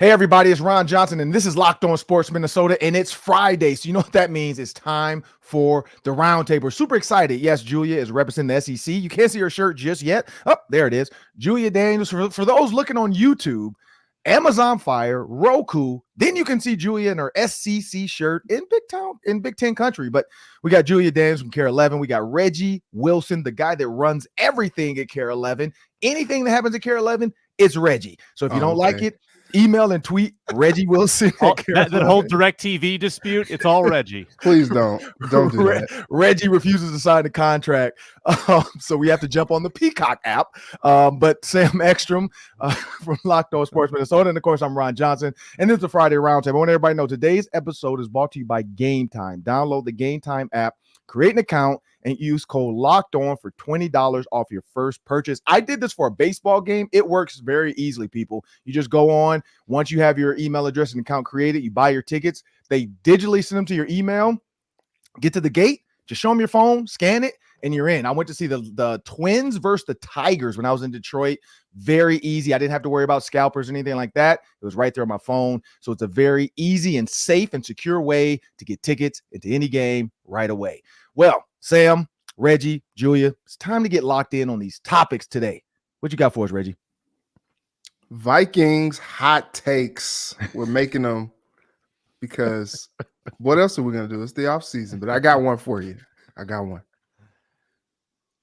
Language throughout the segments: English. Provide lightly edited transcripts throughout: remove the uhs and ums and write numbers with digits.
Hey, everybody, it's Ron Johnson, and this is Locked On Sports Minnesota, and it's Friday, so you know what that means. It's time for the Roundtable. Super excited. Yes, Julia is representing the SEC. You can't see her shirt just yet. Oh, there it is. Julia Daniels. For those looking on YouTube, Amazon Fire, Roku, then you can see Julia in her SEC shirt in Big Ten country. But we got Julia Daniels from Care 11. We got Reggie Wilson, the guy that runs everything at Care 11. Anything that happens at Care 11, it's Reggie. So if you don't like it, email and tweet Reggie Wilson. That whole DirecTV dispute, it's all Reggie. Please don't do that. Reggie refuses to sign the contract, so we have to jump on the Peacock app. But Sam Ekstrom from Locked On Sports Minnesota, and of course I'm Ron Johnson, and this is the Friday Roundtable. I want everybody to know today's episode is brought to you by Game Time. Download the Game Time app, create an account, and use code Locked On for $20 off your first purchase. I did this for a baseball game. It works very easily, people. You just go on. Once you have your email address and account created, you buy your tickets. They digitally send them to your email. Get to the gate. Just show them your phone, scan it, and you're in. I went to see the Twins versus the Tigers when I was in Detroit. Very easy. I didn't have to worry about scalpers or anything like that. It was right there on my phone. So it's a very easy and safe and secure way to get tickets into any game right away. Well, Sam, Reggie, Julia, it's time to get locked in on these topics today. What you got for us, Reggie? Vikings hot takes. We're making them because what else are we going to do? It's the offseason, but I got one for you. I got one.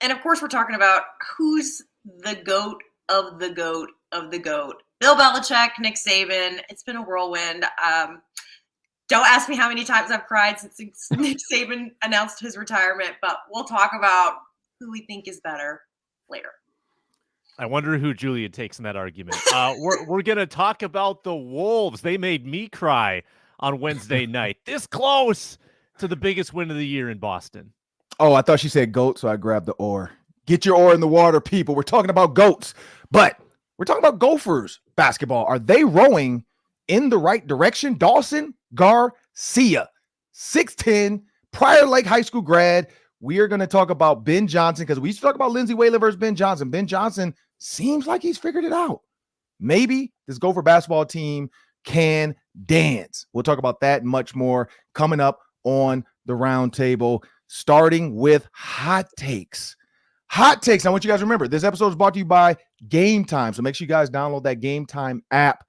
And of course, we're talking about who's the GOAT of the GOAT of the GOAT. Bill Belichick, Nick Saban. It's been a whirlwind. Don't ask me how many times I've cried since Nick Saban announced his retirement, but we'll talk about who we think is better later. I wonder who Julia takes in that argument. We're going to talk about the Wolves. They made me cry on Wednesday night. This close to the biggest win of the year in Boston. Oh, I thought she said goat, so I grabbed the oar. Get your oar in the water, people. We're talking about goats, but we're talking about Gophers basketball. Are they rowing in the right direction? Dawson Garcia, 6'10", Prior Lake High School grad. We are going to talk about Ben Johnson because we used to talk about Lindsey Whalen versus Ben Johnson. Ben Johnson seems like he's figured it out. Maybe this Gopher basketball team can dance. We'll talk about that and much more coming up on the Roundtable, starting with hot takes. Hot takes. I want you guys to remember, this episode is brought to you by Game Time. So make sure you guys download that Game Time app.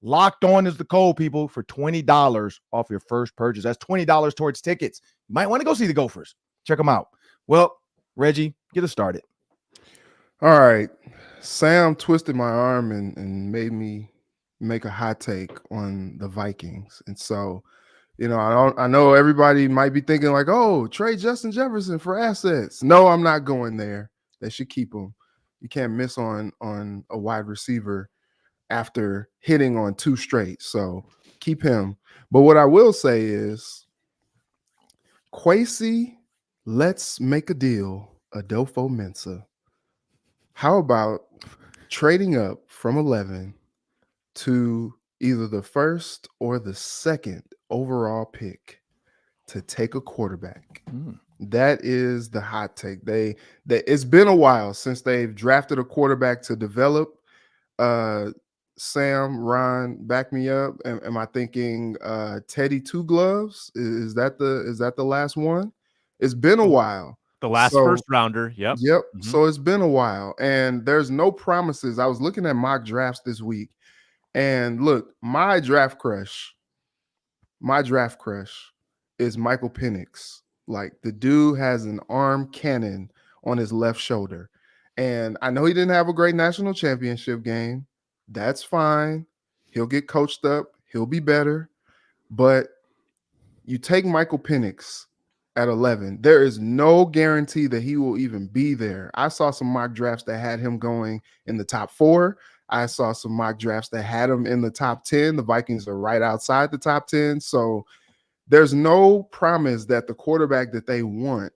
Locked On is the code, people, for $20 off your first purchase. That's $20 towards tickets. You might want to go see the Gophers. Check them out. Well, Reggie, get us started. All right. Sam twisted my arm and made me make a hot take on the Vikings. And so, I know everybody might be thinking like, oh, trade Justin Jefferson for assets. No, I'm not going there. They should keep him. You can't miss on a wide receiver after hitting on 2 straight. So keep him. But what I will say is, let's make a deal, Adofo-Mensah. How about trading up from 11 to either the first or the second overall pick to take a quarterback? That is the hot take. It's been a while since they've drafted a quarterback to develop. Sam, Ron, back me up. Am I thinking Teddy Two Gloves? Is that the last one? It's been a while. The last first rounder. Yep. Mm-hmm. So it's been a while, and there's no promises. I was looking at mock drafts this week, and look, my draft crush is Michael Penix. Like, the dude has an arm cannon on his left shoulder, and I know he didn't have a great national championship game. That's fine. He'll get coached up. He'll be better. But you take Michael Penix at 11. There is no guarantee that he will even be there. I saw some mock drafts that had him going in the top 4. I saw some mock drafts that had him in the top 10. The Vikings are right outside the top 10. So there's no promise that the quarterback that they want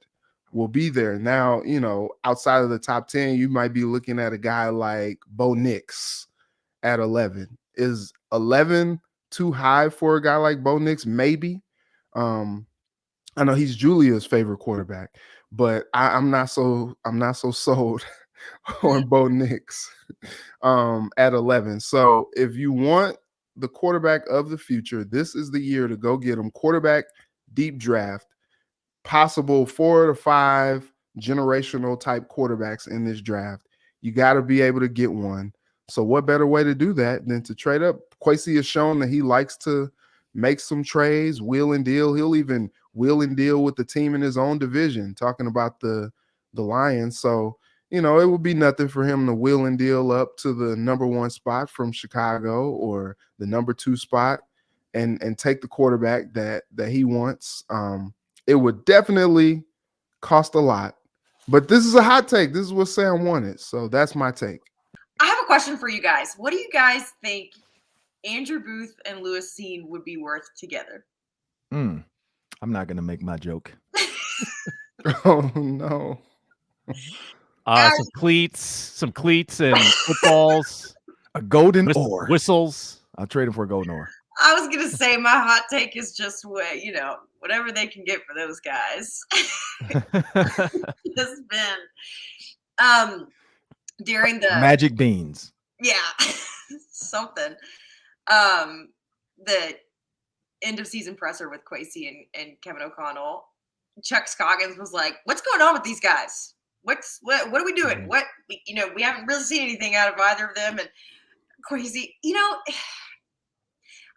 will be there. Now, outside of the top 10, you might be looking at a guy like Bo Nix at 11. Is 11 too high for a guy like Bo Nix? Maybe. I know he's Julia's favorite quarterback, but I'm not so sold on Bo Nix at 11. So if you want the quarterback of the future. This is the year to go get him. Quarterback deep draft, possible 4 to 5 generational type quarterbacks in this draft. You got to be able to get one. So what better way to do that than to trade up? Kwesi has shown that he likes to make some trades, wheel and deal. He'll even wheel and deal with the team in his own division, talking about the Lions. So, it would be nothing for him to wheel and deal up to the number 1 spot from Chicago or the number 2 spot and take the quarterback that he wants. It would definitely cost a lot. But this is a hot take. This is what Sam wanted. So that's my take. I have a question for you guys. What do you guys think Andrew Booth and Lewis Cine would be worth together? I'm not going to make my joke. Oh, no. Some cleats and footballs. A golden oar. Whistles. I'll trade him for a golden oar. I was going to say my hot take is just whatever they can get for those guys. It's been during the magic beans. Yeah, something. The end of season presser with Kwesi and Kevin O'Connell, Chuck Scoggins was like, "What's going on with these guys? What are we doing? What we haven't really seen anything out of either of them." And Kwesi,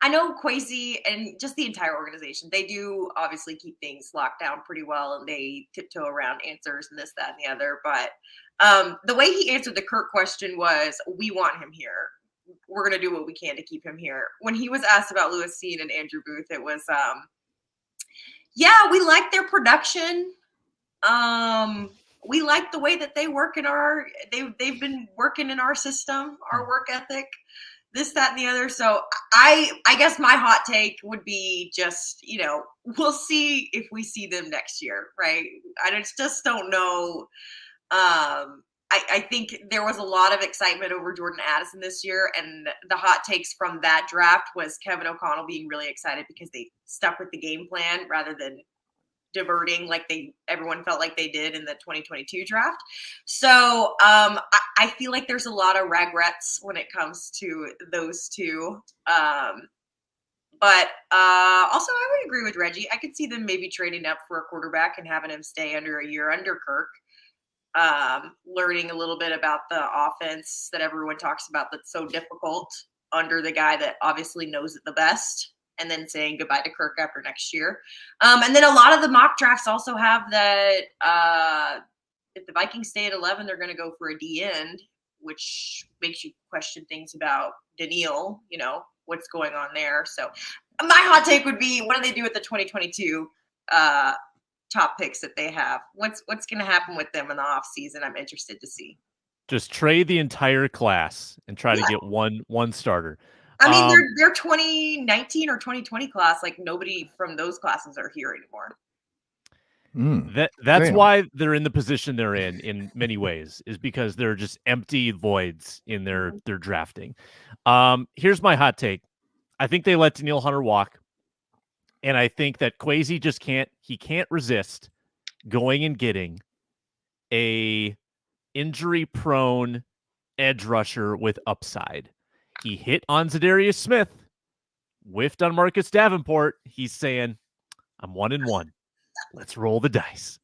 I know Kwesi and just the entire organization, they do obviously keep things locked down pretty well, and they tiptoe around answers and this, that, and the other. But the way he answered the Kirk question was, "We want him here. We're going to do what we can to keep him here." When he was asked about Lewis Cine and Andrew Booth, it was, we like their production. We like the way that they work in they've been working in our system, our work ethic, this, that, and the other. So I guess my hot take would be just, we'll see if we see them next year, right? I just don't know. I think there was a lot of excitement over Jordan Addison this year, and the hot takes from that draft was Kevin O'Connell being really excited because they stuck with the game plan rather than diverting like everyone felt like they did in the 2022 draft. So I feel like there's a lot of regrets when it comes to those two. But also I would agree with Reggie. I could see them maybe trading up for a quarterback and having him stay under a year under Kirk. Learning a little bit about the offense that everyone talks about that's so difficult under the guy that obviously knows it the best, and then saying goodbye to Kirk after next year. And then a lot of the mock drafts also have that if the Vikings stay at 11, they're going to go for a D end, which makes you question things about Daniil, what's going on there. So my hot take would be, what do they do with the 2022 top picks that they have? What's going to happen with them in the off season? I'm interested to see. Just trade the entire class and try to get one starter. I mean, their 2019 or 2020 class, like nobody from those classes are here anymore. That's why they're in the position they're in many ways, is because they're just empty voids in their drafting. Here's my hot take. I think they let Daniil Hunter walk. And I think that Kwesi just can't resist going and getting a injury-prone edge rusher with upside. He hit on Zadarius Smith, whiffed on Marcus Davenport. He's saying, I'm 1-1. Let's roll the dice.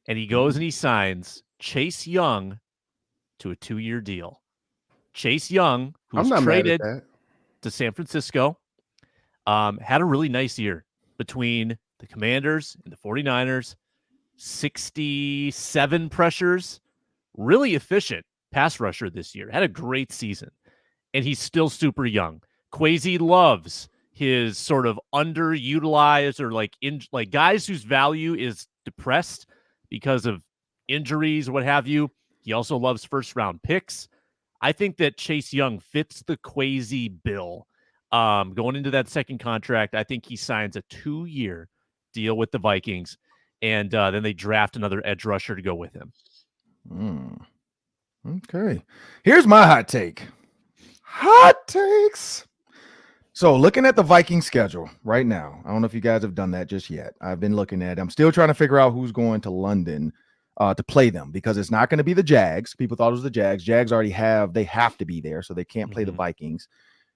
And he goes and he signs Chase Young to a 2-year deal. Chase Young, who's traded to San Francisco, had a really nice year between the Commanders and the 49ers. 67 pressures, really efficient pass rusher this year. Had a great season. And he's still super young. Kwesi loves his sort of underutilized or like guys whose value is depressed because of injuries or what have you. He also loves first-round picks. I think that Chase Young fits the Kwesi bill. Going into that second contract, I think he signs a 2-year deal with the Vikings, and then they draft another edge rusher to go with him. Okay. Here's my hot take. Hot takes. So looking at the Viking schedule right now, I don't know if you guys have done that just yet. I've been looking at it. I'm still trying to figure out who's going to London to play them, because it's not going to be the Jags. People thought it was the Jags. Jags already have to be there, so they can't play the Vikings.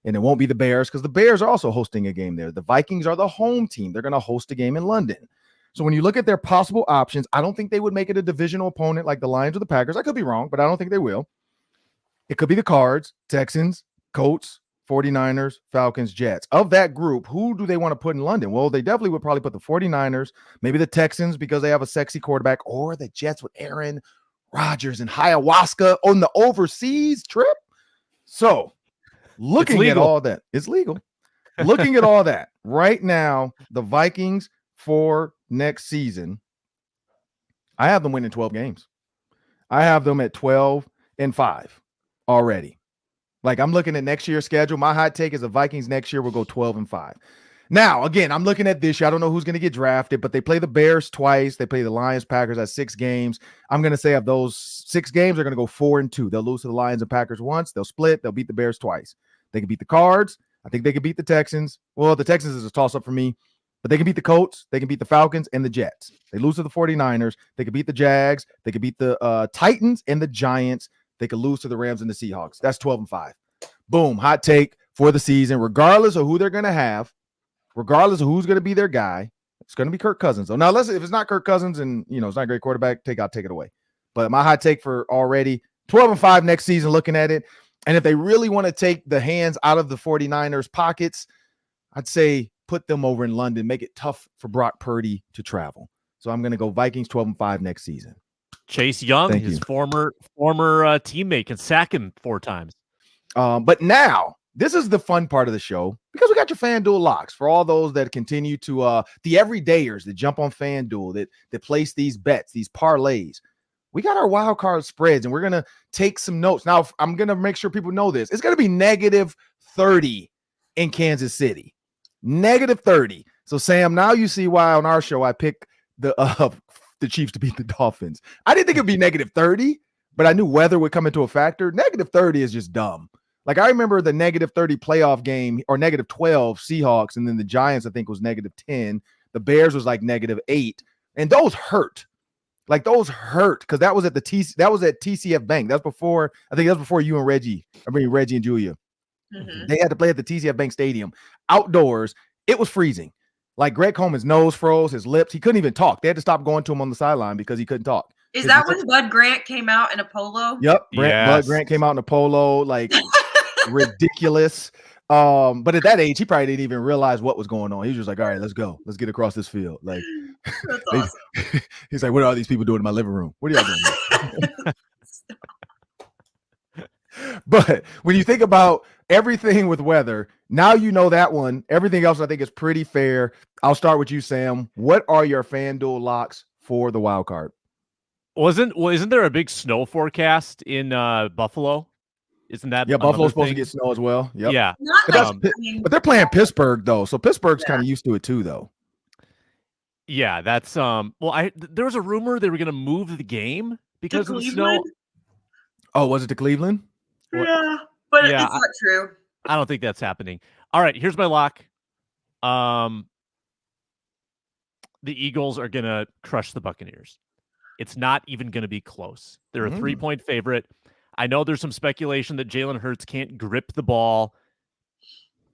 and it won't be the Bears because the Bears are also hosting a game there. The Vikings are the home team. They're going to host a game in London. So when you look at their possible options, I don't think they would make it a divisional opponent like the Lions or the Packers. I could be wrong, but I don't think they will. It could be the Cards, Texans, Colts, 49ers, Falcons, Jets. Of that group, who do they want to put in London? Well, they definitely would probably put the 49ers, maybe the Texans because they have a sexy quarterback, or the Jets with Aaron Rodgers and ayahuasca on the overseas trip. So looking at all that, it's legal. Looking at all that right now, the Vikings for next season, I have them winning 12 games. I have them at 12-5 already. Like, I'm looking at next year's schedule. My hot take is the Vikings next year will go 12-5. Now, again, I'm looking at this year. I don't know who's going to get drafted, but they play the Bears twice. They play the Lions, Packers at 6 games. I'm going to say of those 6 games, they're going to go 4-2. They'll lose to the Lions and Packers once. They'll split. They'll beat the Bears twice. They can beat the Cards. I think they can beat the Texans. Well, the Texans is a toss-up for me, but they can beat the Colts. They can beat the Falcons and the Jets. They lose to the 49ers. They can beat the Jags. They can beat the Titans and the Giants. They could lose to the Rams and the Seahawks. That's 12-5. Boom, hot take for the season, regardless of who they're going to have, regardless of who's going to be their guy. It's going to be Kirk Cousins. So now, if it's not Kirk Cousins and, it's not a great quarterback, I'll take it away. But my hot take for already 12-5 next season, looking at it. And if they really want to take the hands out of the 49ers pockets, I'd say put them over in London, make it tough for Brock Purdy to travel. So I'm going to go Vikings 12-5 next season. Chase Young, his former teammate, can sack him 4 times. But now, this is the fun part of the show because we got your FanDuel locks for all those that continue to the everydayers that jump on FanDuel, that place these bets, these parlays. We got our wild card spreads, and we're going to take some notes. Now, I'm going to make sure people know this. It's going to be -30 in Kansas City. -30. So, Sam, now you see why on our show I pick the Chiefs to beat the Dolphins. I didn't think it'd be -30, but I knew weather would come into a factor. -30 is just dumb. Like, I remember the -30 playoff game, or -12 Seahawks, and then the Giants, I think, was -10. The Bears was like -8, and those hurt. Like, those hurt because that was at TCF Bank. That's before, I think that's before you and Reggie and Julia. Mm-hmm. They had to play at the TCF Bank Stadium outdoors. It was freezing. Like, Greg Coleman's nose froze, his lips. He couldn't even talk. They had to stop going to him on the sideline because he couldn't talk. Is that when Bud Grant came out in a polo? Yep. Bud Grant came out in a polo, like ridiculous. But at that age, he probably didn't even realize what was going on. He was just like, all right, let's go. Let's get across this field. Like, that's awesome. He's like, what are all these people doing in my living room? What are y'all doing? But when you think about everything with weather, now you know that one. Everything else I think is pretty fair. I'll start with you, Sam. What are your FanDuel locks for the wild card? Isn't there a big snow forecast in Buffalo? Isn't that Buffalo's supposed to get snow as well? Yep. Yeah. But they're playing Pittsburgh though, so Pittsburgh's kind of used to it too, though. Yeah, that's there was a rumor they were going to move the game because of the snow. Oh, was it to Cleveland? Yeah, but it's not true. I don't think that's happening. All right, here's my lock. The Eagles are going to crush the Buccaneers. It's not even going to be close. They're a 3-point favorite. I know there's some speculation that Jalen Hurts can't grip the ball.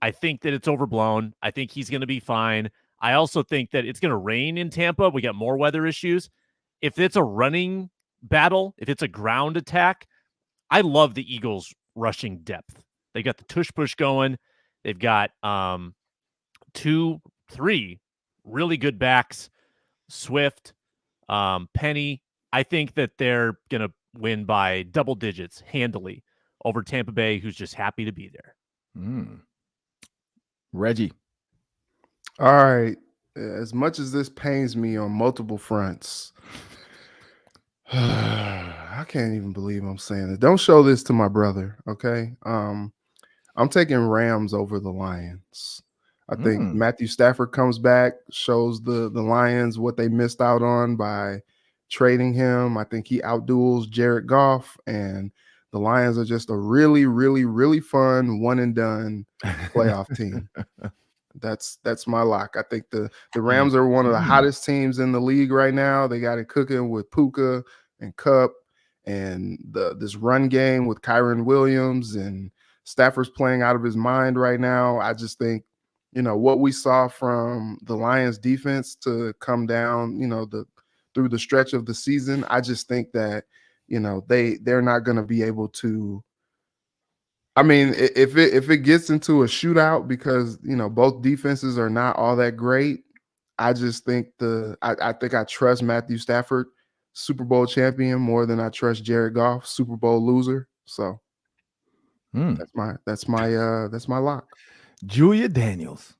I think that it's overblown. I think he's going to be fine. I also think that it's going to rain in Tampa. We got more weather issues. If it's a running battle, if it's a ground attack, I love the Eagles' rushing depth. They got the tush push going. They've got 2, 3 really good backs. Swift, Penny. I think that they're going to win by double digits handily over Tampa Bay, who's just happy to be there. Reggie. All right. As much as this pains me on multiple fronts, I can't even believe I'm saying it. Don't show this to my brother, okay? I'm taking Rams over the Lions. I think Matthew Stafford comes back, shows the Lions what they missed out on by trading him. I think he outduels Jared Goff, and the Lions are just a really, really, really fun one-and-done playoff team. That's my lock. I think the Rams are one of the hottest teams in the league right now. They got it cooking with Puka and Kupp and this run game with Kyron Williams and Stafford's playing out of his mind right now. I just think, what we saw from the Lions defense to come down, through the stretch of the season, I just think that, they're not going to be able to. I mean, if it gets into a shootout because, both defenses are not all that great, I just think I think I trust Matthew Stafford, Super Bowl champion, more than I trust Jared Goff, Super Bowl loser. So that's my lock. Julia Daniels.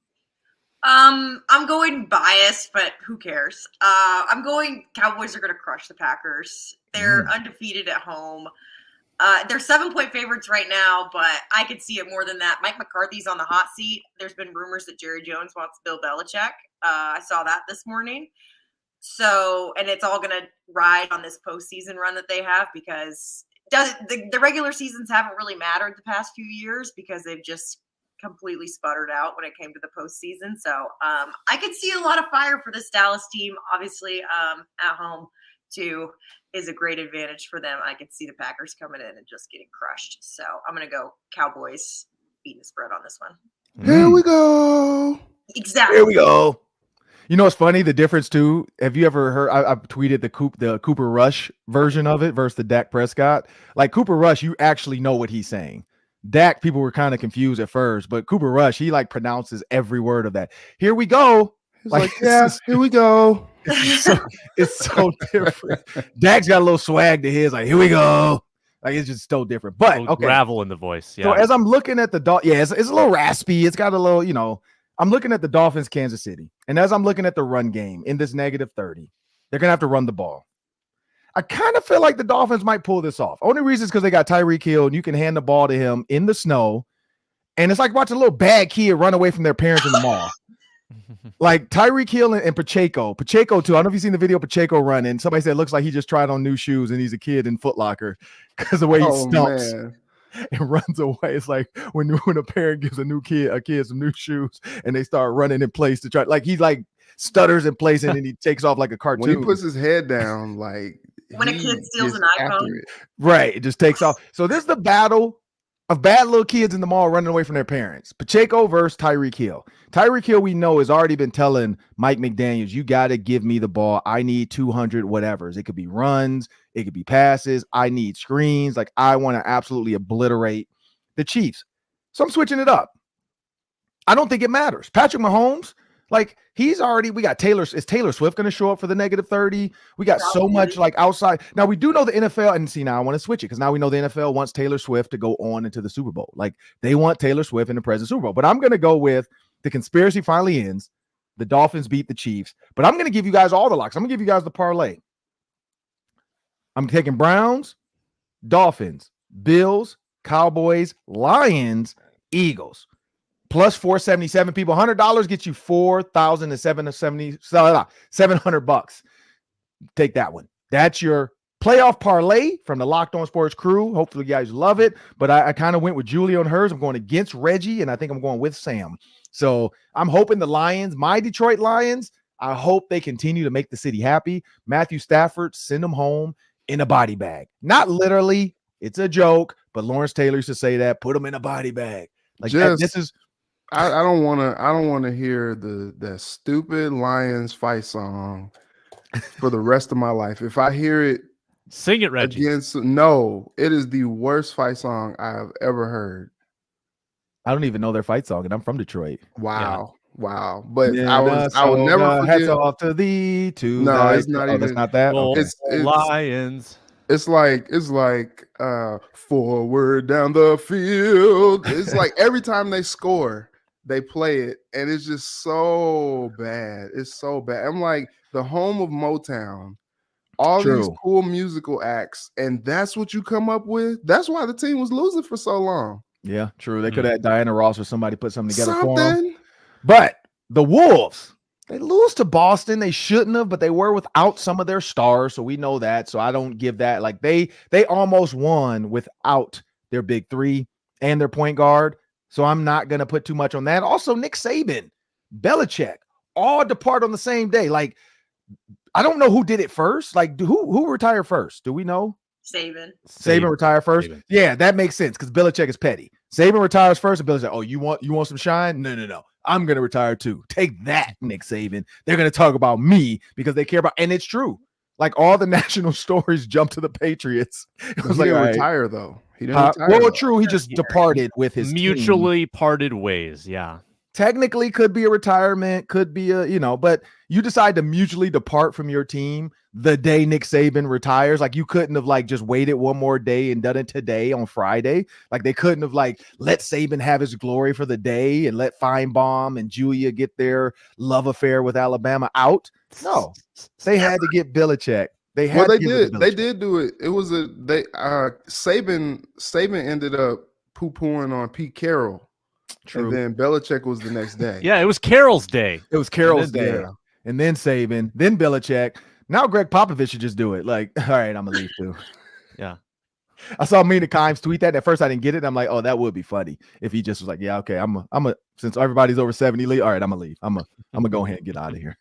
I'm going biased, but who cares? I'm going Cowboys are going to crush the Packers. They're undefeated at home. They're 7-point favorites right now, but I could see it more than that. Mike McCarthy's on the hot seat. There's been rumors that Jerry Jones wants Bill Belichick. I saw that this morning. So, and it's all going to ride on this postseason run that they have because the regular seasons haven't really mattered the past few years because they've just completely sputtered out when it came to the postseason. So I could see a lot of fire for this Dallas team. Obviously, at home too is a great advantage for them. I could see the Packers coming in and just getting crushed. So I'm going to go Cowboys beating the spread on this one. Here we go. Exactly. Here we go. You know what's funny? The difference too. Have you ever heard? I tweeted the Cooper Rush version of it versus the Dak Prescott. Like Cooper Rush, you actually know what he's saying. Dak, people were kind of confused at first, but Cooper Rush, he like pronounces every word of that. Here we go. He's like yeah, here we go. It's so different. Dak's got a little swag to his, like, here we go. Like, it's just so different. But okay. Gravel in the voice. Yeah. So as I'm looking at the it's a little raspy. It's got a little, I'm looking at the Dolphins, Kansas City. And as I'm looking at the run game in this -30, they're going to have to run the ball. I kind of feel like the Dolphins might pull this off. Only reason is because they got Tyreek Hill and you can hand the ball to him in the snow. And it's like watching a little bad kid run away from their parents in the mall. Like Tyreek Hill and Pacheco. Pacheco, too. I don't know if you've seen the video of Pacheco running. Somebody said it looks like he just tried on new shoes and he's a kid in Foot Locker because the way he stumps and runs away. It's like when a parent gives a kid some new shoes and they start running in place to try. Like he's like stutters in place and then he takes off like a cartoon. When he puts his head down, like when a kid steals an iPhone. Right. It just takes off. So this is the battle of bad little kids in the mall running away from their parents. Pacheco versus Tyreek Hill. Tyreek Hill, we know, has already been telling Mike McDaniels, you got to give me the ball. I need 200 whatevers. It could be runs. It could be passes. I need screens. Like, I want to absolutely obliterate the Chiefs. So I'm switching it up. I don't think it matters. Patrick Mahomes, like, we got Taylor. Is Taylor Swift going to show up for the -30? We got so much like outside. Now we do know the NFL, and see, now I want to switch it because now we know the NFL wants Taylor Swift to go on into the Super Bowl. Like they want Taylor Swift in the present Super Bowl. But I'm going to go with the conspiracy finally ends. The Dolphins beat the Chiefs. But I'm going to give you guys all the locks. I'm going to give you guys the parlay. I'm taking Browns, Dolphins, Bills, Cowboys, Lions, Eagles. Plus 477 people. $100 gets you $4,700. Take that one. That's your playoff parlay from the Locked On Sports crew. Hopefully you guys love it. But I kind of went with Julie on hers. I'm going against Reggie, and I think I'm going with Sam. So I'm hoping the Lions, my Detroit Lions, I hope they continue to make the city happy. Matthew Stafford, send them home in a body bag. Not literally. It's a joke. But Lawrence Taylor used to say that. Put them in a body bag. Like this is. I don't want to hear that stupid Lions fight song for the rest of my life. If I hear it, sing it, Reggie. No, it is the worst fight song I've ever heard. I don't even know their fight song, and I'm from Detroit. Wow. But I will never forget. Hats off to thee. No, it's not even. That's not that. Well, okay. it's Lions. It's like forward down the field. It's like every time they score, they play it, and it's just so bad. It's so bad. I'm like the home of Motown, all these cool musical acts, and that's what you come up with. That's why the team was losing for so long. Yeah, true. They could have had Diana Ross or somebody put something together for them. But the Wolves, they lose to Boston. They shouldn't have, but they were without some of their stars, so we know that. So I don't give that. Like they almost won without their big three and their point guard. So I'm not going to put too much on that. Also, Nick Saban, Belichick, all depart on the same day. Like, I don't know who did it first. Like, who retired first? Do we know? Saban retired first? Saban. Yeah, that makes sense because Belichick is petty. Saban retires first, and Belichick's like, oh, you want some shine? No. I'm going to retire too. Take that, Nick Saban. They're going to talk about me because they care about, and it's true. Like all the national stories jump to the Patriots. It was he didn't all right. retire though. He didn't retire. Well, true. He just departed with his mutually team. parted ways. Yeah. Technically could be a retirement, could be but you decide to mutually depart from your team the day Nick Saban retires. Like you couldn't have like just waited one more day and done it today on Friday. Like they couldn't have like let Saban have his glory for the day and let Feinbaum and Julia get their love affair with Alabama out. No, they had to get Belichick. They did do it. It was Saban ended up poo-pooing on Pete Carroll. True. And then Belichick was the next day. Yeah, it was Carroll's day. It was Carroll's day. Yeah. And then Saban, then Belichick. Now Greg Popovich should just do it. Like, all right, I'm going to leave too. Yeah. I saw Mina Kimes tweet that. At first, I didn't get it. I'm like, oh, that would be funny if he just was like, yeah, okay, since everybody's over 70, leave. All right, I'm going to leave. I'm going to go ahead and get out of here.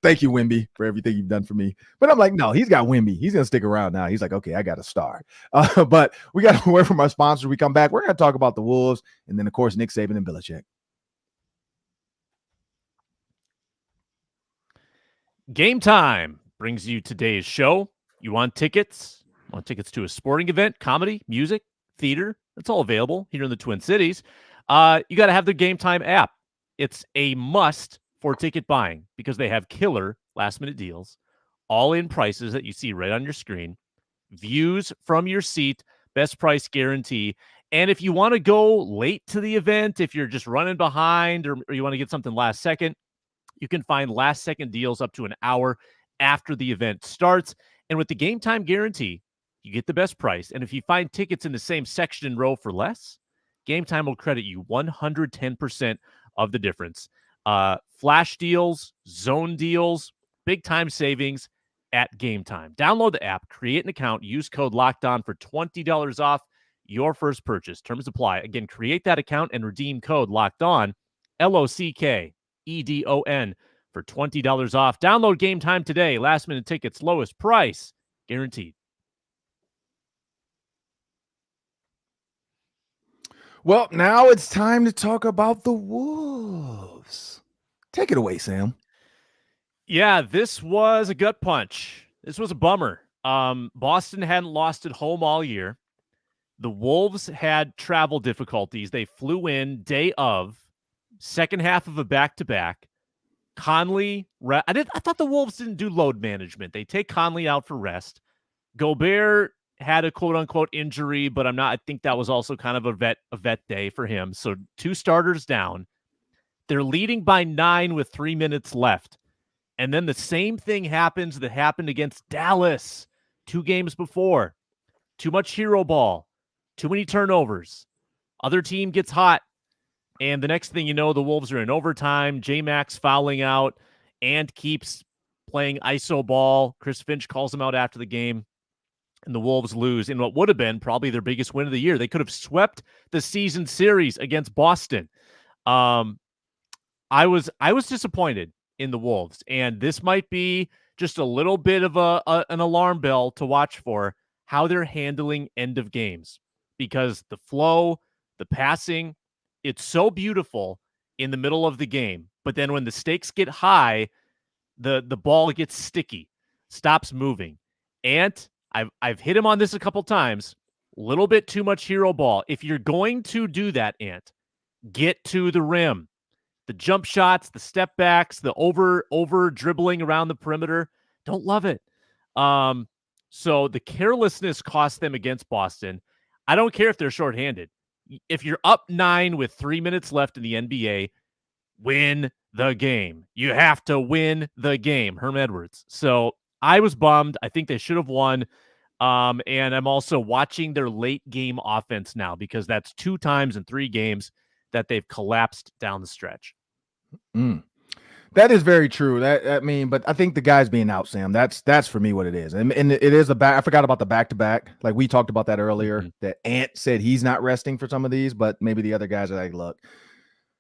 Thank you, Wimby, for everything you've done for me. But I'm like, no, he's got Wimby. He's going to stick around now. He's like, okay, I got a star. But we got to word from our sponsors. We come back. We're going to talk about the Wolves and then, of course, Nick Saban and Belichick. Game Time brings you today's show. You want tickets? Want tickets to a sporting event, comedy, music, theater? It's all available here in the Twin Cities. You got to have the Game Time app. It's a must for ticket buying because they have killer last-minute deals, all-in prices that you see right on your screen, views from your seat, best price guarantee. And if you want to go late to the event, if you're just running behind or you want to get something last second, you can find last-second deals up to an hour after the event starts. And with the Game Time guarantee, you get the best price. And if you find tickets in the same section and row for less, Game Time will credit you 110% of the difference. Flash deals, zone deals, big time savings at Game Time. Download the app, create an account, use code LOCKEDON for $20 off your first purchase. Terms apply. Again, create that account and redeem code LOCKEDON, LOCKEDON, for $20 off. Download Game Time today. Last minute tickets, lowest price guaranteed. Well, now it's time to talk about the Wolves. Take it away, Sam. Yeah, this was a gut punch. This was a bummer. Boston hadn't lost at home all year. The Wolves had travel difficulties. They flew in day of, second half of a back-to-back. Conley, I thought the Wolves didn't do load management. They take Conley out for rest. Gobert had a quote-unquote injury, but I think that was also kind of a vet day for him. So 2 starters down. They're leading by 9 with 3 minutes left. And then the same thing happens that happened against Dallas 2 games before. Too much hero ball. Too many turnovers. Other team gets hot. And the next thing you know, the Wolves are in overtime. J-Max fouling out and keeps playing iso ball. Chris Finch calls him out after the game. And the Wolves lose in what would have been probably their biggest win of the year. They could have swept the season series against Boston. I was disappointed in the Wolves, and this might be just a little bit of an alarm bell to watch for how they're handling end of games, because the flow, the passing, it's so beautiful in the middle of the game, but then when the stakes get high, the ball gets sticky, stops moving. And I've hit him on this a couple times. A little bit too much hero ball. If you're going to do that, Ant, get to the rim. The jump shots, the step backs, the over dribbling around the perimeter, don't love it. So the carelessness cost them against Boston. I don't care if they're shorthanded. If you're up 9 with 3 minutes left in the NBA, win the game. You have to win the game, Herm Edwards. So I was bummed. I think they should have won. And I'm also watching their late game offense now, because that's 2 times in 3 games that they've collapsed down the stretch. That is very true. But I think the guy's being out, Sam. That's for me what it is. And it is I forgot about the back-to-back. Like we talked about that earlier, that Ant said he's not resting for some of these, but maybe the other guys are like, look,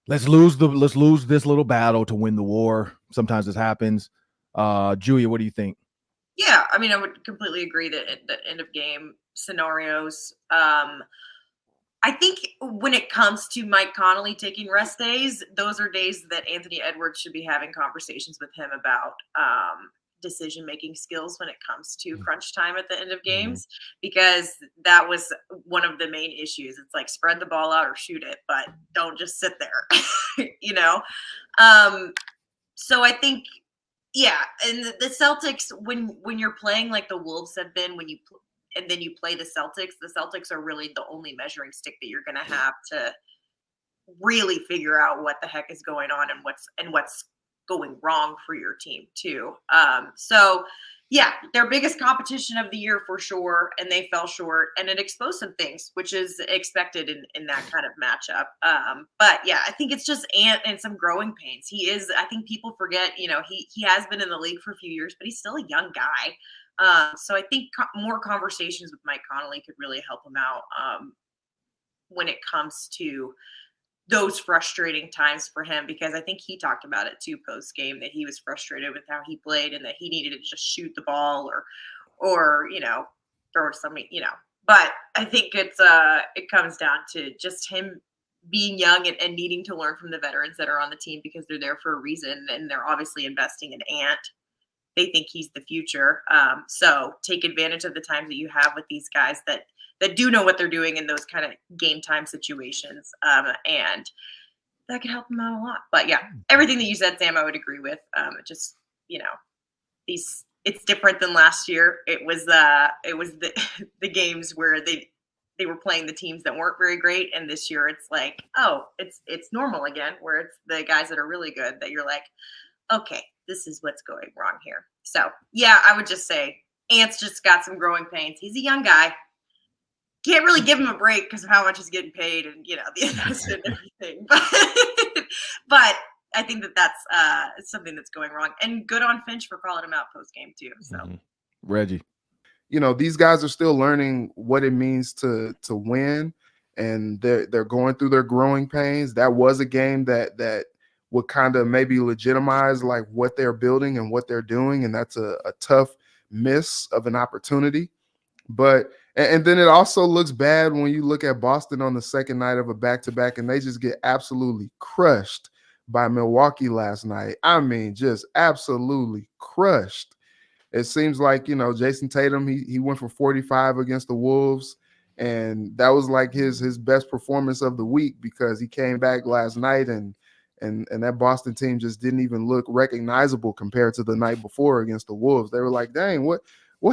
let's lose this little battle to win the war. Sometimes this happens. Julia, what do you think? Yeah, I would completely agree that at the end of game scenarios, I think when it comes to Mike Conley taking rest days, those are days that Anthony Edwards should be having conversations with him about decision-making skills when it comes to crunch time at the end of games, because that was one of the main issues. It's like spread the ball out or shoot it, but don't just sit there, you know? So I think, yeah, and the Celtics, when you're playing like the Wolves have been, and then you play the Celtics are really the only measuring stick that you're going to have to really figure out what the heck is going on and what's going wrong for your team too. So yeah, their biggest competition of the year for sure, and they fell short, and it exposed some things, which is expected in that kind of matchup. But yeah, I think it's just Ant and some growing pains. I think people forget, he has been in the league for a few years, but he's still a young guy. So I think more conversations with Mike Conley could really help him out when it comes to those frustrating times for him, because I think he talked about it too post game, that he was frustrated with how he played and that he needed to just shoot the ball or throw something, But I think it comes down to just him being young and needing to learn from the veterans that are on the team, because they're there for a reason and they're obviously investing in Ant. They think he's the future. So take advantage of the times that you have with these guys that do know what they're doing in those kind of game time situations. And that could help them out a lot. But yeah, everything that you said, Sam, I would agree with. Just, it's different than last year. It was the games where they were playing the teams that weren't very great. And this year it's like, oh, it's normal again, where it's the guys that are really good that you're like, okay, this is what's going wrong here. So yeah, I would just say Ant's just got some growing pains. He's a young guy. Can't really give him a break because of how much he's getting paid and, the investment and everything. But I think that's something that's going wrong. And good on Finch for calling him out post game too. So Reggie, these guys are still learning what it means to win, and they're going through their growing pains. That was a game that would kind of maybe legitimize like what they're building and what they're doing, and that's a tough miss of an opportunity. But and then it also looks bad when you look at Boston on the second night of a back-to-back and they just get absolutely crushed by Milwaukee last night. I mean, just absolutely crushed. It seems like, Jason Tatum, he went for 45 against the Wolves, and that was like his best performance of the week, because he came back last night and that Boston team just didn't even look recognizable compared to the night before against the Wolves. They were like, dang, what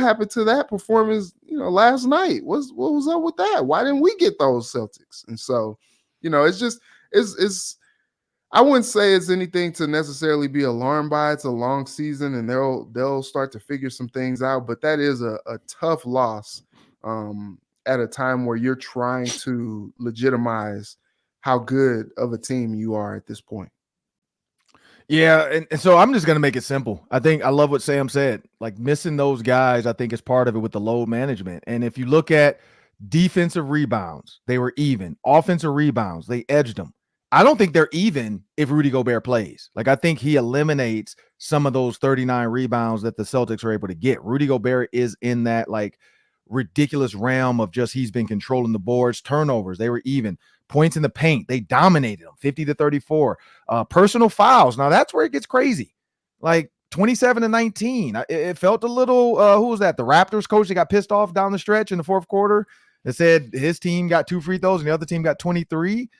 happened to that performance, last night? What was up with that? Why didn't we get those Celtics? And so, it's I wouldn't say it's anything to necessarily be alarmed by. It's a long season and they'll start to figure some things out, but that is a tough loss at a time where you're trying to legitimize how good of a team you are at this point. Yeah, and so I'm just going to make it simple. I love what Sam said. Like, missing those guys, I think, is part of it with the load management. And if you look at defensive rebounds, they were even. Offensive rebounds, they edged them. I don't think they're even if Rudy Gobert plays. Like, I think he eliminates some of those 39 rebounds that the Celtics are able to get. Rudy Gobert is in that, like, ridiculous realm of just he's been controlling the boards. Turnovers, they were even. Points in the paint, they dominated them, 50-34. Personal fouls, now that's where it gets crazy. Like 27-19. It felt a little, who was that? The Raptors coach that got pissed off down the stretch in the fourth quarter that said his team got 2 free throws and the other team got 23.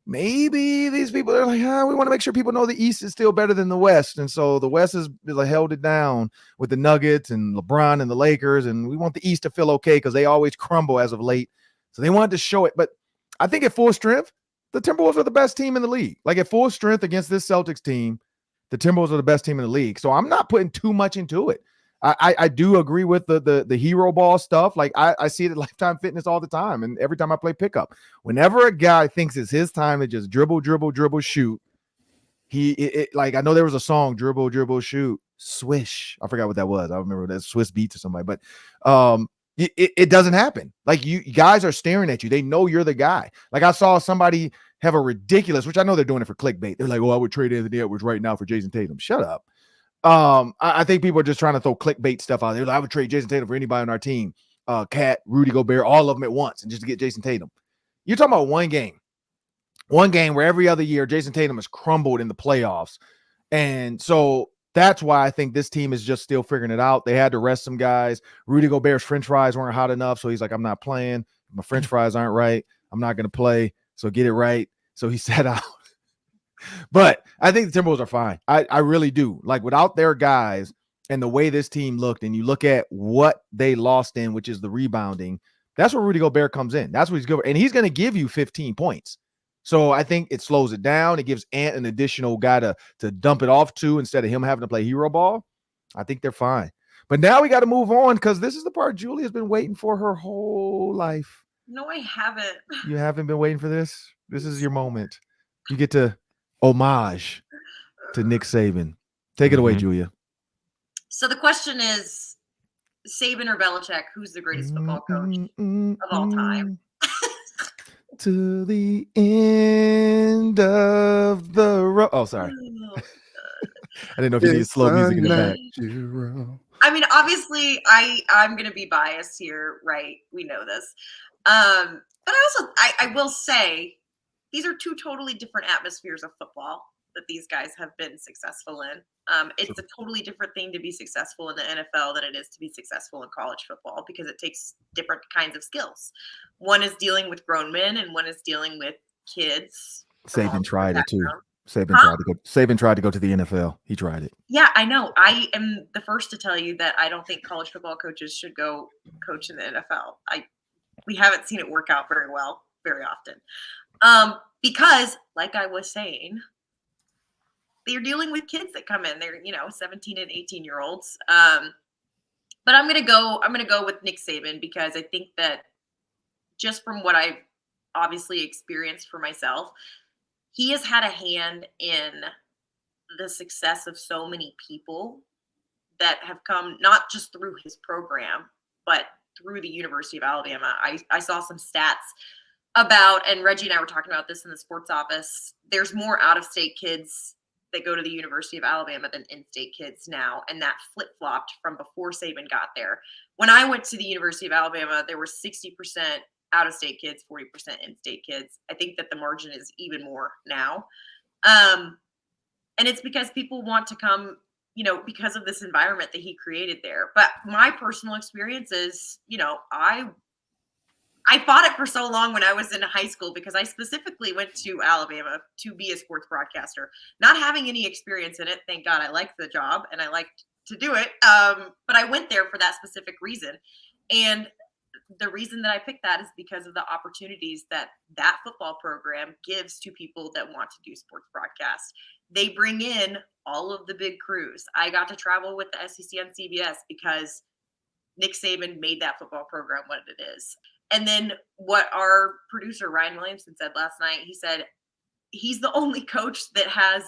Maybe these people are like, we want to make sure people know the East is still better than the West. And so the West has held it down with the Nuggets and LeBron and the Lakers. And we want the East to feel okay because they always crumble as of late. So they wanted to show it. But I think at full strength, the Timberwolves are the best team in the league. Like, at full strength against this Celtics team, the Timberwolves are the best team in the league. So I'm not putting too much into it. I do agree with the hero ball stuff. Like, I see it at Lifetime Fitness all the time. And every time I play pickup, whenever a guy thinks it's his time to just dribble, shoot, like, I know there was a song, dribble, shoot, swish. I forgot what that was. I remember that Swiss Beats or somebody. But it doesn't happen. Like, you guys are staring at you. They know you're the guy. Like, I saw somebody have a ridiculous, which I know they're doing it for clickbait. They're like, I would trade Anthony Edwards right now for Jason Tatum. Shut up. I think people are just trying to throw clickbait stuff out there. Like, I would trade Jason Tatum for anybody on our team. Cat, Rudy Gobert, all of them at once, and just to get Jason Tatum. You're talking about one game where every other year Jason Tatum has crumbled in the playoffs. And so that's why I think this team is just still figuring it out. They had to rest some guys. Rudy Gobert's French fries weren't hot enough. So he's like, I'm not playing. My French fries aren't right. I'm not going to play. So get it right. So he sat out. But I think the Timberwolves are fine. I really do. Like, without their guys and the way this team looked, and you look at what they lost in, which is the rebounding, that's where Rudy Gobert comes in. That's what he's good for. And he's going to give you 15 points. So I think it slows it down. It gives Ant an additional guy to dump it off to instead of him having to play hero ball. I think they're fine. But now we got to move on, because this is the part Julia's been waiting for her whole life. No, I haven't. You haven't been waiting for this? This is your moment. You get to homage to Nick Saban. Take it away, Julia. So the question is, Saban or Belichick, who's the greatest football coach of all time? To the end of the road. Oh, sorry. I didn't know if you needed slow music in the back. I mean, obviously, I'm going to be biased here, right? We know this. But I will say, these are two totally different atmospheres of football that these guys have been successful in. It's a totally different thing to be successful in the NFL than it is to be successful in college football, because it takes different kinds of skills. One is dealing with grown men, and one is dealing with kids. Saban tried it too. Saban tried to go to the NFL. He tried it. Yeah, I know. I am the first to tell you that I don't think college football coaches should go coach in the NFL. We haven't seen it work out very well very often. Because, like I was saying, they're dealing with kids that come in. They're 17 and 18-year-olds. But I'm gonna go with Nick Saban, because I think that, just from what I've obviously experienced for myself, he has had a hand in the success of so many people that have come not just through his program, but through the University of Alabama. I saw some stats about, and Reggie and I were talking about this in the sports office, there's more out-of-state kids that go to the University of Alabama than in-state kids now, and that flip-flopped from before Saban got there. When I went to the University of Alabama, there were 60% out-of-state kids, 40% in-state kids. I think that the margin is even more now. And it's because people want to come, because of this environment that he created there. But my personal experience is, I fought it for so long when I was in high school, because I specifically went to Alabama to be a sports broadcaster, not having any experience in it. Thank God, I liked the job and I liked to do it. But I went there for that specific reason. And the reason that I picked that is because of the opportunities that football program gives to people that want to do sports broadcast. They bring in all of the big crews. I got to travel with the SEC on CBS because Nick Saban made that football program what it is. And then what our producer, Ryan Williamson, said last night, he said he's the only coach that has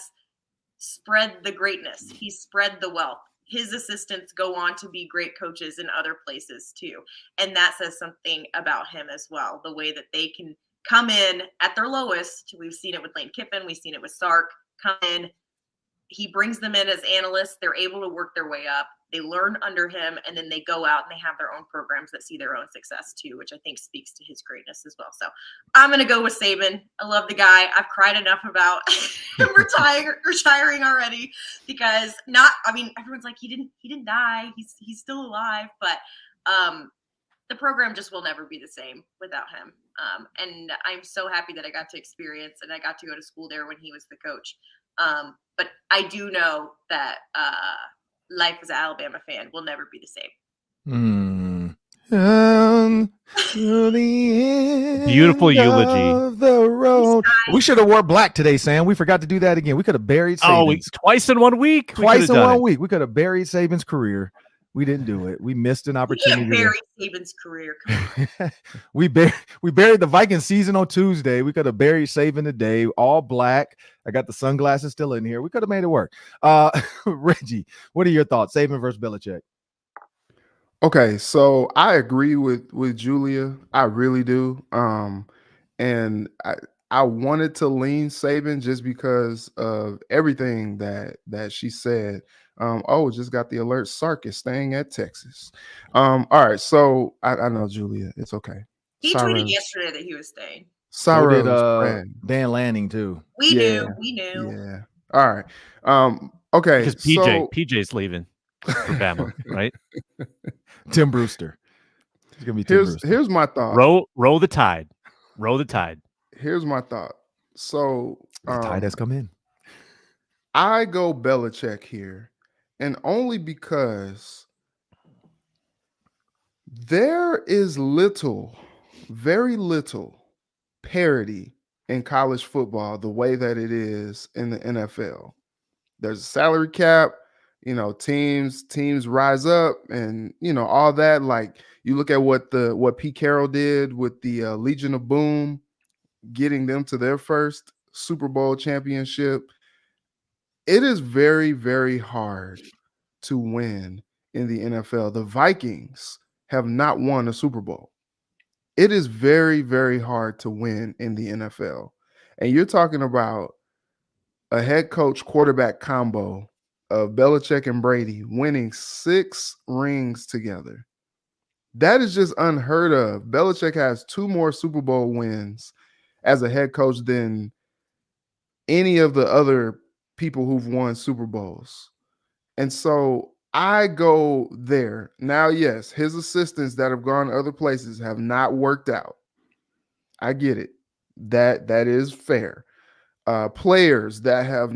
spread the greatness. He's spread the wealth. His assistants go on to be great coaches in other places too. And that says something about him as well, the way that they can come in at their lowest. We've seen it with Lane Kiffin. We've seen it with Sark. Come in. He brings them in as analysts. They're able to work their way up. They learn under him, and then they go out and they have their own programs that see their own success too, which I think speaks to his greatness as well. So I'm going to go with Saban. I love the guy. I've cried enough about him retiring already, because everyone's like, he didn't die. He's still alive, but the program just will never be the same without him. And I'm so happy that I got to experience, and I got to go to school there when he was the coach. But I do know that life as an Alabama fan will never be the same. Beautiful eulogy. The road. We should have wore black today, Sam. We forgot to do that again. We could have buried Saban's. Twice in 1 week. Twice in 1 week. We could have buried Saban's career. We didn't do it. We missed an opportunity. We can't bury Saban's career. We buried the Vikings season on Tuesday. We could have buried Saban today, all black. I got the sunglasses still in here. We could have made it work. Reggie, what are your thoughts? Saban versus Belichick. Okay, so I agree with Julia. I really do. And I wanted to lean Saban just because of everything that she said. Just got the alert. Sark is staying at Texas. All right, so I know, Julia, it's okay. He tweeted yesterday that he was staying. So did Sorrow's friend. Dan Lanning too. We Yeah. knew. Yeah. All right. Okay. Because PJ's leaving for Bama, right? Tim Brewster. It's gonna be Tim Brewster. Here's my thought. Row the tide. Row the tide. Here's my thought. So The tide has come in. I go Belichick here, and only because there is very little parity in college football the way that it is in the NFL. There's a salary cap, teams rise up, and all that. Like, you look at what Pete Carroll did with the Legion of Boom, getting them to their first Super Bowl championship. It is very, very hard to win in the NFL. The Vikings have not won a Super Bowl. It is very, very hard to win in the NFL. And you're talking about a head coach quarterback combo of Belichick and Brady winning 6 rings together. That is just unheard of. Belichick has 2 more Super Bowl wins as a head coach than any of the other people who've won Super Bowls. And so I go there. Now, yes, his assistants that have gone other places have not worked out. I get it. That is fair. Players that have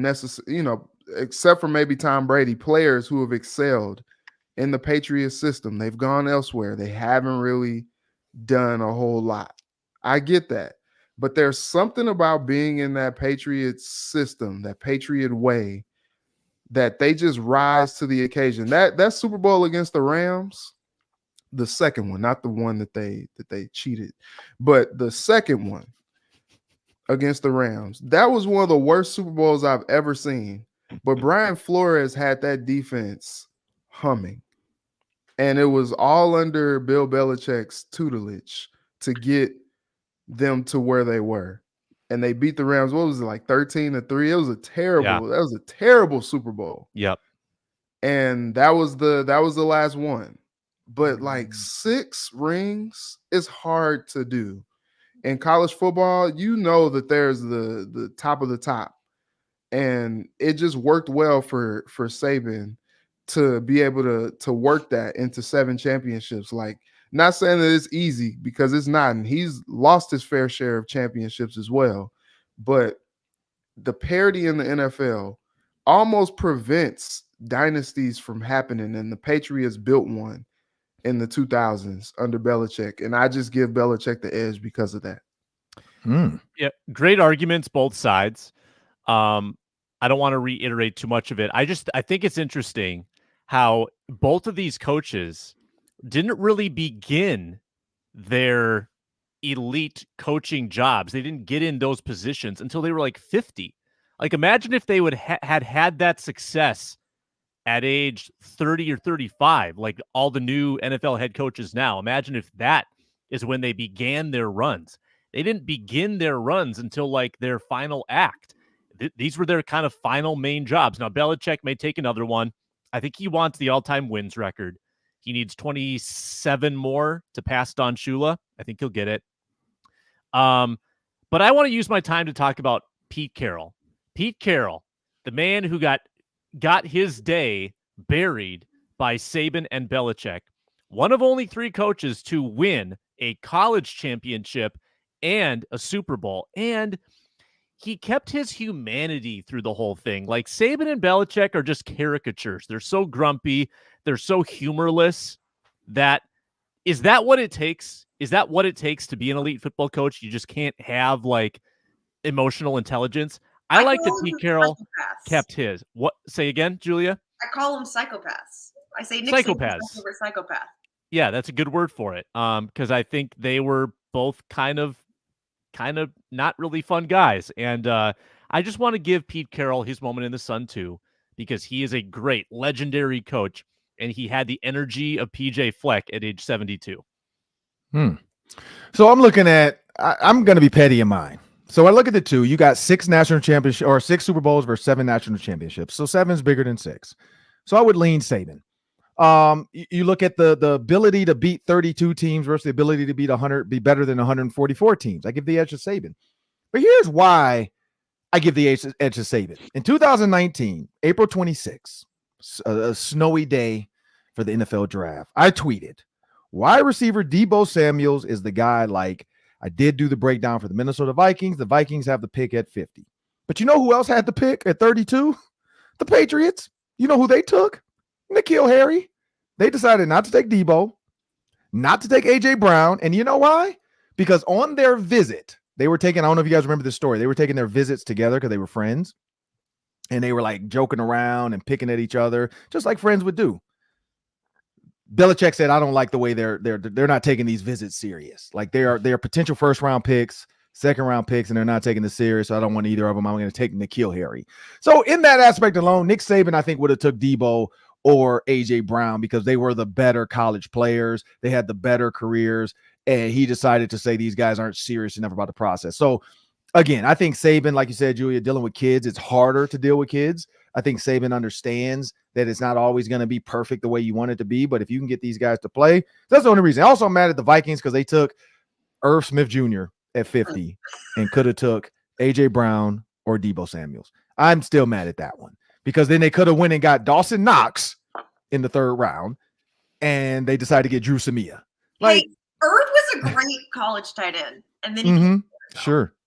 except for maybe Tom Brady, players who have excelled in the Patriots system, they've gone elsewhere. They haven't really done a whole lot. I get that. But there's something about being in that Patriots system, that Patriot way, that they just rise to the occasion. That Super Bowl against the Rams, the second one, not the one that they cheated, but the second one against the Rams, that was one of the worst Super Bowls I've ever seen. But Brian Flores had that defense humming. And it was all under Bill Belichick's tutelage to get them to where they were. And they beat the Rams. What was it, like 13-3? It was a terrible Super Bowl. Yep. And that was the last one. But like 6 rings is hard to do. In college football, that there's the top of the top. And it just worked well for Saban to be able to work that into 7 championships. Like, not saying that it's easy, because it's not, and he's lost his fair share of championships as well. But the parity in the NFL almost prevents dynasties from happening, and the Patriots built one in the 2000s under Belichick, and I just give Belichick the edge because of that. Yeah, great arguments, both sides. I don't want to reiterate too much of it. I think it's interesting how both of these coaches didn't really begin their elite coaching jobs. They didn't get in those positions until they were like 50. Like, imagine if they would had that success at age 30 or 35, like all the new NFL head coaches now. Imagine if that is when they began their runs. They didn't begin their runs until like their final act. These were their kind of final main jobs. Now, Belichick may take another one. I think he wants the all-time wins record. He needs 27 more to pass Don Shula. I think he'll get it. But I want to use my time to talk about Pete Carroll. Pete Carroll, the man who got his day buried by Saban and Belichick. One of only 3 coaches to win a college championship and a Super Bowl. And he kept his humanity through the whole thing. Like, Saban and Belichick are just caricatures. They're so grumpy. They're so humorless. Is that what it takes? Is that what it takes to be an elite football coach? You just can't have like emotional intelligence. I like that Pete Carroll kept his. What? Say again, Julia? I call them psychopaths. I say Nick psychopaths. Saban psychopath. Yeah, that's a good word for it. Because I think they were both kind of not really fun guys. And I just want to give Pete Carroll his moment in the sun too, because he is a great, legendary coach, and he had the energy of PJ Fleck at age 72. So I'm looking at, I'm going to be petty in mine. So I look at the 2. You got 6 national championships, or 6 Super Bowls versus 7 national championships. So 7 is bigger than 6. So I would lean Saban. You look at the ability to beat 32 teams versus the ability to beat 100, be better than 144 teams. I give the edge to Saban. But here's why I give the edge to Saban. In 2019, April 26th, a snowy day for the NFL draft, I tweeted, wide receiver Deebo Samuels is the guy. Like, I did do the breakdown for the Minnesota Vikings. The Vikings have the pick at 50. But you know who else had the pick at 32? The Patriots. You know who they took? N'Keal Harry. They decided not to take Deebo, not to take A.J. Brown. And you know why? Because on their visit, they were taking, I don't know if you guys remember this story, they were taking their visits together because they were friends. And they were like joking around and picking at each other, just like friends would do. Belichick said, I don't like the way they're not taking these visits serious. Like they are potential first round picks, second round picks, and they're not taking this serious. So I don't want either of them. I'm going to take N'Keal Harry. So in that aspect alone, Nick Saban, I think, would have took Deebo or A.J. Brown because they were the better college players. They had the better careers. And he decided to say these guys aren't serious enough about the process. So again, I think Saban, like you said, Julia, dealing with kids, it's harder to deal with kids. I think Saban understands that it's not always going to be perfect the way you want it to be, but if you can get these guys to play, that's the only reason. Also, I'm mad at the Vikings because they took Irv Smith Jr. at 50 and could have took A.J. Brown or Deebo Samuels. I'm still mad at that one because then they could have went and got Dawson Knox in the third round, and they decided to get Drew Samia. Like, hey, Irv was a great college tight end, and then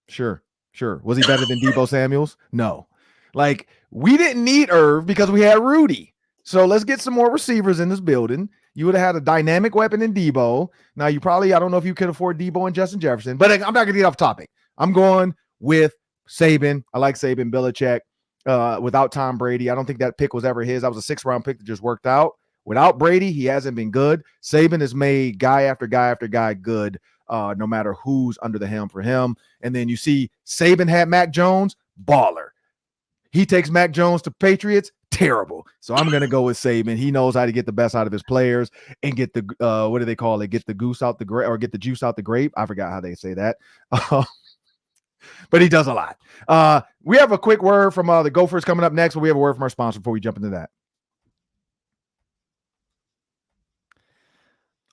Sure. Was he better than Deebo Samuels? No. Like, we didn't need Irv because we had Rudy. So let's get some more receivers in this building. You would have had a dynamic weapon in Deebo. Now, you probably, I don't know if you could afford Deebo and Justin Jefferson, but I'm not going to get off topic. I'm going with Saban. I like Saban, Belichick. Without Tom Brady, I don't think that pick was ever his. That was a 6th round pick that just worked out. Without Brady, he hasn't been good. Saban has made guy after guy after guy good, no matter who's under the helm for him. And then you see Saban had Mac Jones, baller. He takes Mac Jones to Patriots, terrible. So I'm going to go with Saban. He knows how to get the best out of his players and get the, what do they call it? Get the goose out the grape, or get the juice out the grape. I forgot how they say that. But he does a lot. We have a quick word from the Gophers coming up next, but we have a word from our sponsor before we jump into that.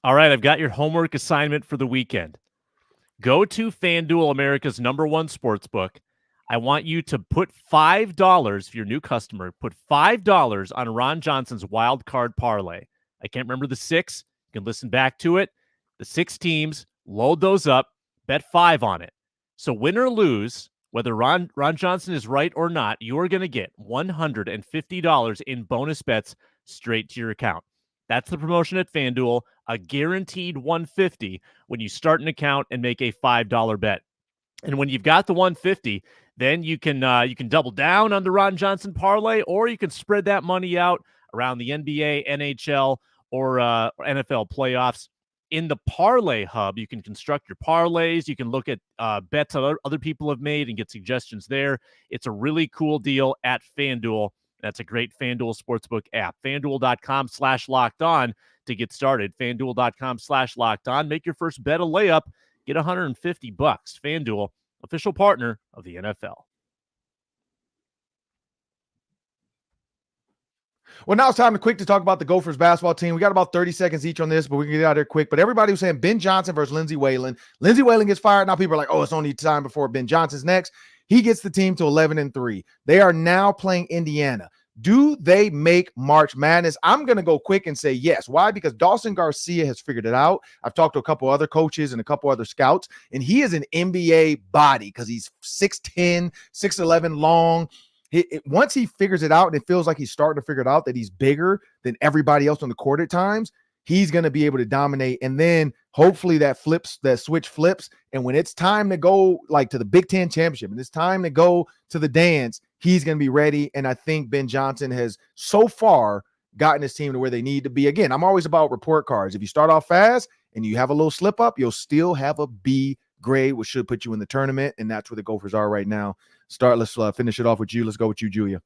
All right, I've got your homework assignment for the weekend. Go to FanDuel, America's #1 sportsbook. I want you to put $5, if you're a new customer, put $5 on Ron Johnson's wild card parlay. I can't remember the 6. You can listen back to it. The 6 teams, load those up, bet 5 on it. So win or lose, whether Ron Johnson is right or not, you're going to get $150 in bonus bets straight to your account. That's the promotion at FanDuel, a guaranteed $150 when you start an account and make a $5 bet. And when you've got the $150, then you can double down on the Ron Johnson parlay, or you can spread that money out around the NBA, NHL, or NFL playoffs. In the Parlay Hub, you can construct your parlays. You can look at bets that other people have made and get suggestions there. It's a really cool deal at FanDuel. That's a great FanDuel Sportsbook app. FanDuel.com/lockedon to get started. FanDuel.com/lockedon. Make your first bet a layup. Get $150. FanDuel, official partner of the NFL. Well, now it's time to talk about the Gophers basketball team. We got about 30 seconds each on this, but we can get out of here quick. But everybody was saying Ben Johnson versus Lindsey Whalen. Lindsey Whalen gets fired. Now people are like, oh, it's only time before Ben Johnson's next. He gets the team to 11-3. They are now playing Indiana. Do they make March Madness? I'm going to go quick and say yes. Why? Because Dawson Garcia has figured it out. I've talked to a couple other coaches and a couple other scouts, and he is an NBA body because he's 6'10", 6'11", long. Once he figures it out and it feels like he's starting to figure it out that he's bigger than everybody else on the court at times, he's going to be able to dominate. And then hopefully that switch flips. And when it's time to go like to the Big Ten championship and it's time to go to the dance, he's going to be ready. And I think Ben Johnson has so far gotten his team to where they need to be. Again, I'm always about report cards. If you start off fast and you have a little slip up, you'll still have a B grade, which should put you in the tournament. And that's where the Gophers are right now. Let's finish it off with you. Let's go with you, Julia. I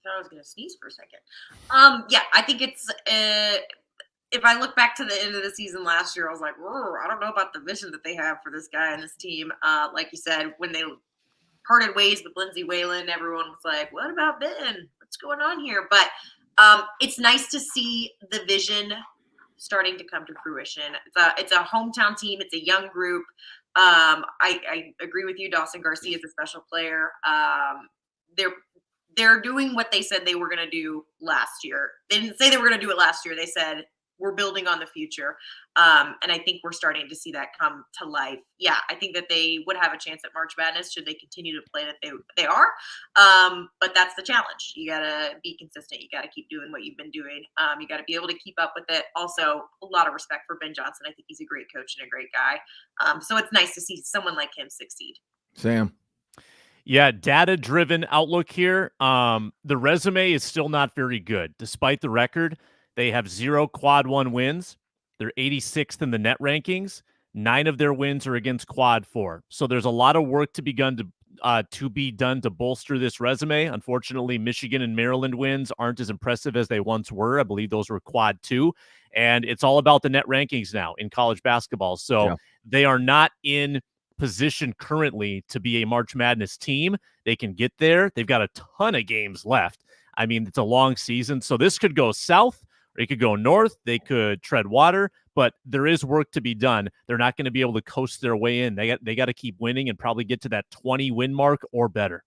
thought I was going to sneeze for a second. Yeah, I think it's if I look back to the end of the season last year, I was like, I don't know about the vision that they have for this guy and this team. Like you said, when they parted ways with Lindsey Whalen, everyone was like, what about Ben? What's going on here? But It's nice to see the vision starting to come to fruition. It's a hometown team. It's a young group. I agree with you. Dawson Garcia is a special player. They're doing what they said they were going to do last year. They didn't say they were going to do it last year. They said we're building on the future. And I think we're starting to see that come to life. Yeah, I think that they would have a chance at March Madness should they continue to play that they are. But that's the challenge. You got to be consistent. You got to keep doing what you've been doing. You got to be able to keep up with it. Also, a lot of respect for Ben Johnson. I think he's a great coach and a great guy. So it's nice to see someone like him succeed. Sam. Yeah, data-driven outlook here. The resume is still not very good. Despite the record, they have 0 quad 1 wins. They're 86th in the net rankings. 9 of their wins are against quad 4. So there's a lot of work to be done to bolster this resume. Unfortunately, Michigan and Maryland wins aren't as impressive as they once were. I believe those were quad 2. And it's all about the net rankings now in college basketball. So they are not in position currently to be a March Madness team. They can get there. They've got a ton of games left. I mean, it's a long season. So this could go south or it could go north. They could tread water, but there is work to be done. They're not going to be able to coast their way in. They got to keep winning and probably get to that 20 win mark or better.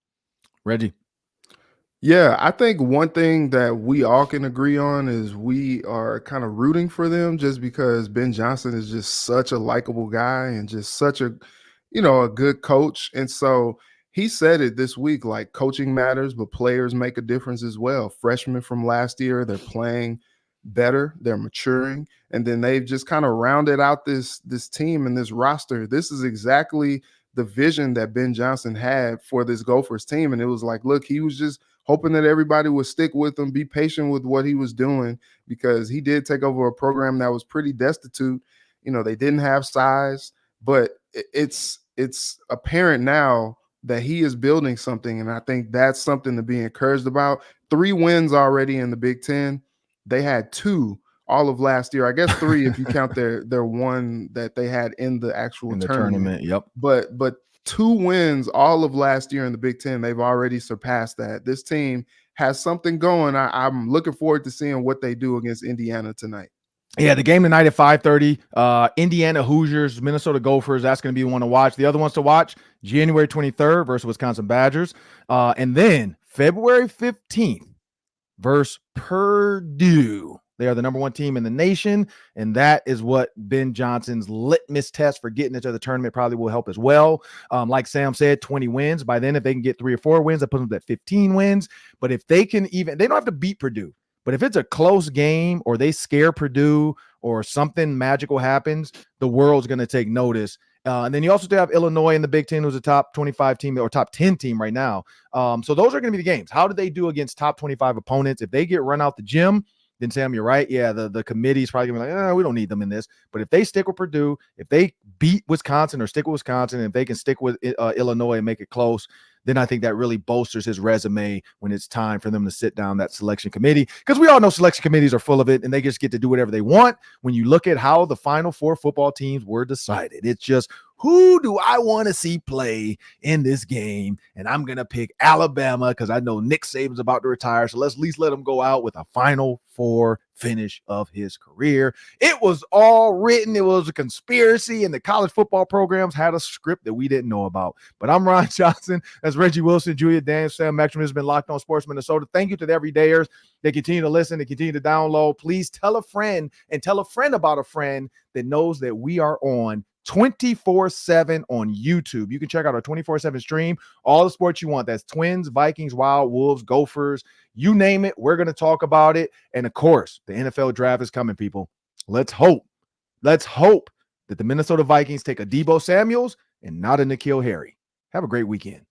Reggie. Yeah, I think one thing that we all can agree on is we are kind of rooting for them just because Ben Johnson is just such a likable guy and just such a good coach. And so he said it this week, like coaching matters, but players make a difference as well. Freshmen from last year, they're playing better, they're maturing, and then they've just kind of rounded out this team and this roster. This is exactly the vision that Ben Johnson had for this Gophers team. And it was like, look, he was just hoping that everybody would stick with him, be patient with what he was doing, because he did take over a program that was pretty destitute. They didn't have size, but it's apparent now that he is building something, and I think that's something to be encouraged about. 3 wins already in the Big Ten. They had 2 all of last year. I guess 3 if you count their one that they had in the actual tournament. Yep. But 2 wins all of last year in the Big Ten. They've already surpassed that. This team has something going. I'm looking forward to seeing what they do against Indiana tonight. Yeah, the game tonight at 5:30, Indiana Hoosiers, Minnesota Gophers. That's going to be one to watch. The other ones to watch, January 23rd versus Wisconsin Badgers. And then February 15th versus Purdue. They are the number 1 team in the nation, and that is what Ben Johnson's litmus test for getting into the tournament probably will help as well. Like Sam said, 20 wins. By then, if they can get 3 or 4 wins, that puts them at 15 wins. But if they can they don't have to beat Purdue. But if it's a close game or they scare Purdue or something magical happens, the world's going to take notice. And then you also have Illinois in the Big Ten, who's a top 25 team or top 10 team right now. So those are going to be the games. How do they do against top 25 opponents? If they get run out the gym, then Sam, you're right. Yeah, the committee's probably going to be like, we don't need them in this. But if they stick with Purdue, if they beat Wisconsin or stick with Wisconsin, and if they can stick with Illinois and make it close, then I think that really bolsters his resume when it's time for them to sit down that selection committee. Because we all know selection committees are full of it, and they just get to do whatever they want. When you look at how the Final 4 football teams were decided, it's just, who do I want to see play in this game? And I'm going to pick Alabama because I know Nick Saban's about to retire. So let's at least let him go out with a Final 4 finish of his career. It was all written. It was a conspiracy, and the college football programs had a script that we didn't know about. But I'm Ron Johnson. That's Reggie Wilson, Julia Daniels, Sam Ekstrom has been Locked On Sports Minnesota. Thank you to the everydayers. They continue to listen. They continue to download. Please tell a friend and tell a friend about a friend that knows that we are on 24/7 on YouTube. You can check out our 24/7 stream, all the sports you want. That's Twins, Vikings, Wild, Wolves, Gophers, you name it. We're going to talk about it. And of course, the NFL draft is coming, people. Let's hope that the Minnesota Vikings take a Deebo Samuels and not a N'Keal Harry. Have a great weekend.